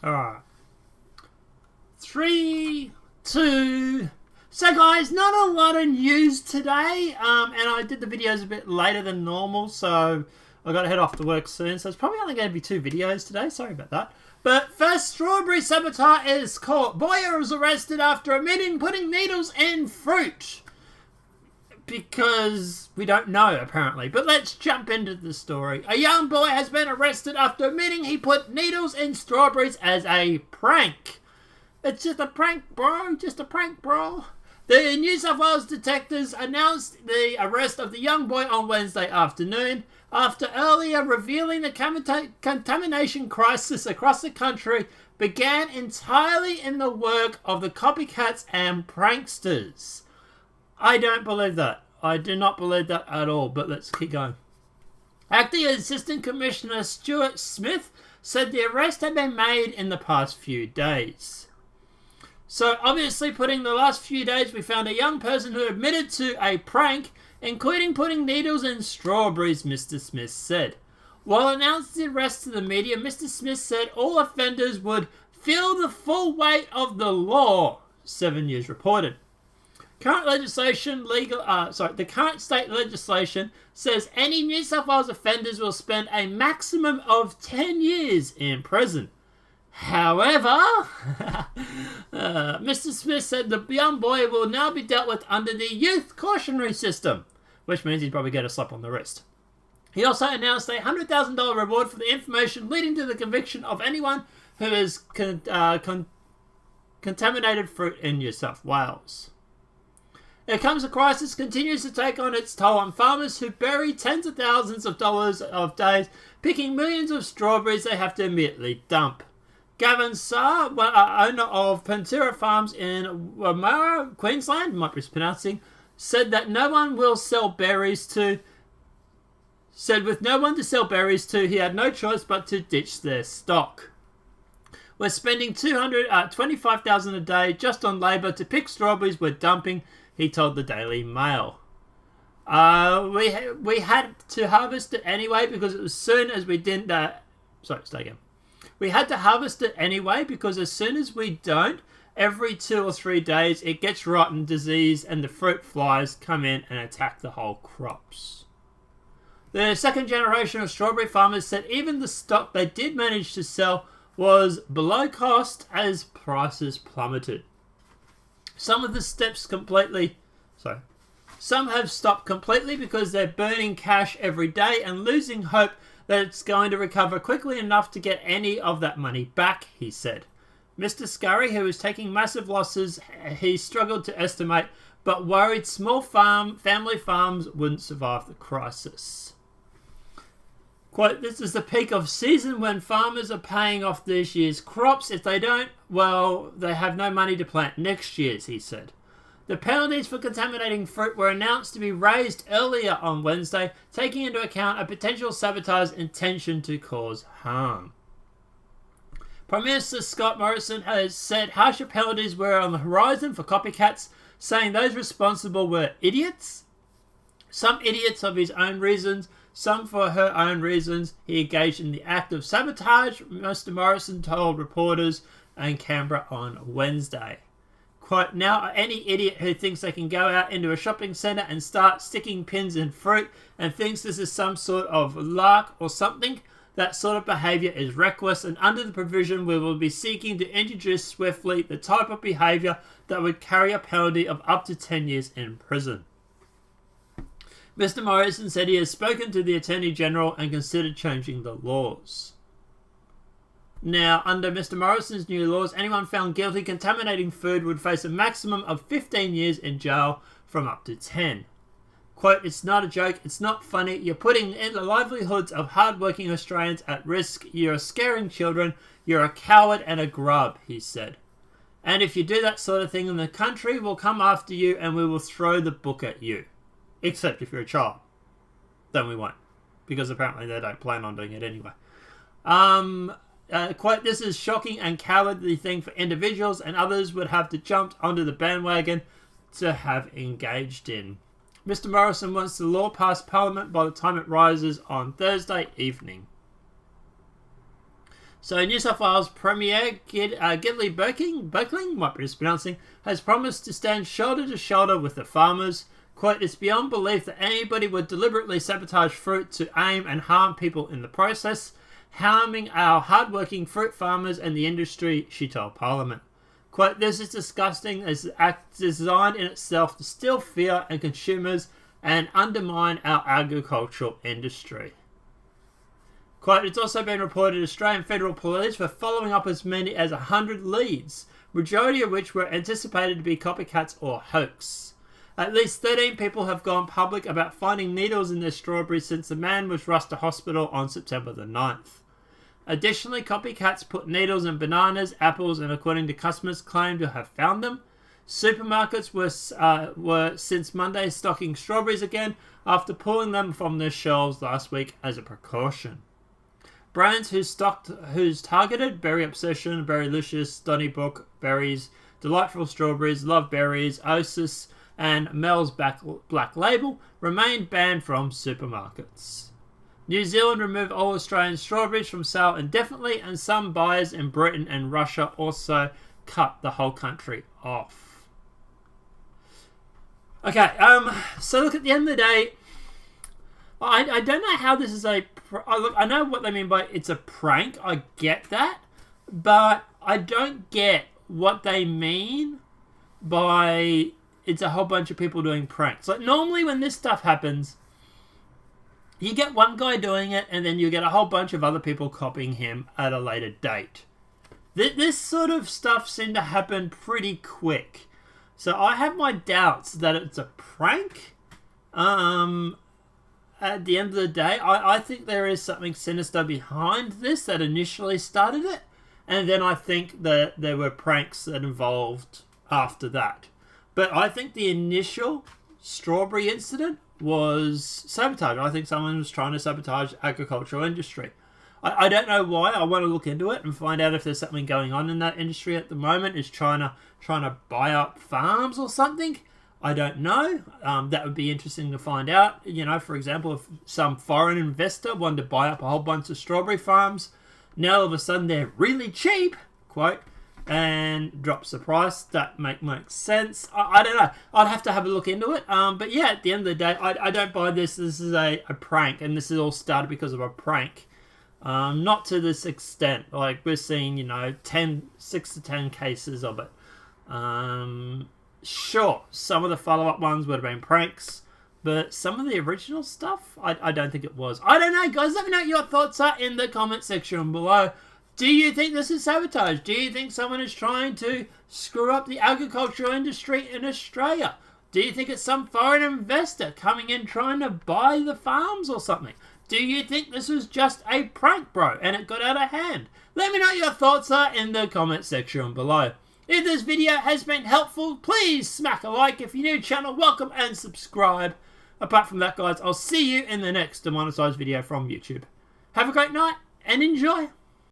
Alright. 3, 2... So guys, not a lot of news today, and I did the videos a bit later than normal, so I got to head off to work soon, so it's probably only going to be 2 videos today, sorry about that. But first, strawberry saboteur is caught. Boy is arrested after admitting putting needles in fruit. Because we don't know, apparently. But let's jump into the story. A young boy has been arrested after admitting he put needles in strawberries as a prank. It's just a prank, bro. Just a prank, bro. The New South Wales detectives announced the arrest of the young boy on Wednesday afternoon after earlier revealing the contamination crisis across the country began entirely in the work of the copycats and pranksters. I don't believe that. I do not believe that at all, but let's keep going. Acting Assistant Commissioner Stuart Smith said the arrest had been made in the past few days. So obviously putting the last few days, we found a young person who admitted to a prank, including putting needles in strawberries, Mr. Smith said. While announcing the arrest to the media, Mr. Smith said all offenders would feel the full weight of the law, 7 News reported. Current legislation, the current state legislation says any New South Wales offenders will spend a maximum of 10 years in prison. However, Mr. Smith said the young boy will now be dealt with under the youth cautionary system, which means he'd probably get a slap on the wrist. He also announced a $100,000 reward for the information leading to the conviction of anyone who has contaminated fruit in New South Wales. Here comes a crisis continues to take on its toll on farmers who bury tens of thousands of dollars of days picking millions of strawberries they have to immediately dump. Gavin Saar, owner of Pentura Farms in Wimmera, Queensland, might be mispronouncing, said that no one will sell berries to. Said with no one to sell berries to, he had no choice but to ditch their stock. We're spending $25,000 a day just on labour to pick strawberries we're dumping, he told the Daily Mail. We had to harvest it anyway because as soon as we didn't. We had to harvest it anyway because as soon as we don't, every 2 or 3 days it gets rotten, disease, and the fruit flies come in and attack the whole crops. The second generation of strawberry farmers said even the stock they did manage to sell was below cost as prices plummeted. Some have stopped completely because they're burning cash every day and losing hope that it's going to recover quickly enough to get any of that money back, he said. Mr. Scurry, who was taking massive losses, he struggled to estimate, but worried small family farms wouldn't survive the crisis. Quote, this is the peak of season when farmers are paying off this year's crops. If they don't, well, they have no money to plant next year's, he said. The penalties for contaminating fruit were announced to be raised earlier on Wednesday, taking into account a potential saboteur's intention to cause harm. Prime Minister Scott Morrison has said harsher penalties were on the horizon for copycats, saying those responsible were idiots. Some idiots of his own reasons, some for her own reasons. He engaged in the act of sabotage, Mr. Morrison told reporters in Canberra on Wednesday. Quote, now any idiot who thinks they can go out into a shopping centre and start sticking pins in fruit and thinks this is some sort of lark or something, that sort of behaviour is reckless, and under the provision we will be seeking to introduce swiftly the type of behaviour that would carry a penalty of up to 10 years in prison. Mr. Morrison said he has spoken to the Attorney General and considered changing the laws. Now, under Mr. Morrison's new laws, anyone found guilty contaminating food would face a maximum of 15 years in jail from up to 10. Quote, it's not a joke, it's not funny, you're putting in the livelihoods of hard-working Australians at risk, you're scaring children, you're a coward and a grub, he said. And if you do that sort of thing in the country, we'll come after you and we will throw the book at you. Except if you're a child. Then we won't. Because apparently they don't plan on doing it anyway. Quote, this is shocking and cowardly thing for individuals and others would have to jump onto the bandwagon to have engaged in. Mr. Morrison wants the law passed Parliament by the time it rises on Thursday evening. So New South Wales Premier Gidley Berkling, might be mispronouncing, has promised to stand shoulder to shoulder with the farmers. Quote, "It's beyond belief that anybody would deliberately sabotage fruit to aim and harm people in the process, harming our hardworking fruit farmers and the industry," she told Parliament. Quote, "This is disgusting as an act designed in itself to still fear and consumers and undermine our agricultural industry." Quote, "It's also been reported Australian Federal Police were following up as many as 100 leads, majority of which were anticipated to be copycats or hoax. At least 13 people have gone public about finding needles in their strawberries since the man was rushed to hospital on September the 9th. Additionally, copycats put needles in bananas, apples, and according to customers, claim to have found them. Supermarkets were since Monday stocking strawberries again after pulling them from their shelves last week as a precaution. Brands whose targeted Berry Obsession, Berry Lucious, Donnybrook Berries, Delightful Strawberries, Love Berries, Oasis, and Mel's Black Label remained banned from supermarkets. New Zealand removed all Australian strawberries from sale indefinitely, and some buyers in Britain and Russia also cut the whole country off. Okay, so look, at the end of the day, I don't know how this is look, I know what they mean by it's a prank. I get that. But I don't get what they mean by it's a whole bunch of people doing pranks. Like, normally when this stuff happens, you get one guy doing it, and then you get a whole bunch of other people copying him at a later date. This sort of stuff seemed to happen pretty quick. So I have my doubts that it's a prank. At the end of the day, I think there is something sinister behind this that initially started it. And then I think that there were pranks that involved after that. But I think the initial strawberry incident was sabotage. I think someone was trying to sabotage the agricultural industry. I don't know why. I want to look into it and find out if there's something going on in that industry at the moment. Is trying to buy up farms or something. I don't know. That would be interesting to find out. You know, for example, if some foreign investor wanted to buy up a whole bunch of strawberry farms, now all of a sudden they're really cheap, quote, and drops the price. That makes sense. I don't know. I'd have to have a look into it. But yeah, at the end of the day, I don't buy this. This is a prank, and this is all started because of a prank. Not to this extent. Like, we're seeing, 6 to 10 cases of it. Sure, some of the follow-up ones would have been pranks, but some of the original stuff, I don't think it was. I don't know, guys. Let me know what your thoughts are in the comment section below. Do you think this is sabotage? Do you think someone is trying to screw up the agricultural industry in Australia? Do you think it's some foreign investor coming in trying to buy the farms or something? Do you think this was just a prank, bro, and it got out of hand? Let me know what your thoughts are in the comment section below. If this video has been helpful, please smack a like. If you're new to the channel, welcome and subscribe. Apart from that, guys, I'll see you in the next demonetized video from YouTube. Have a great night and enjoy.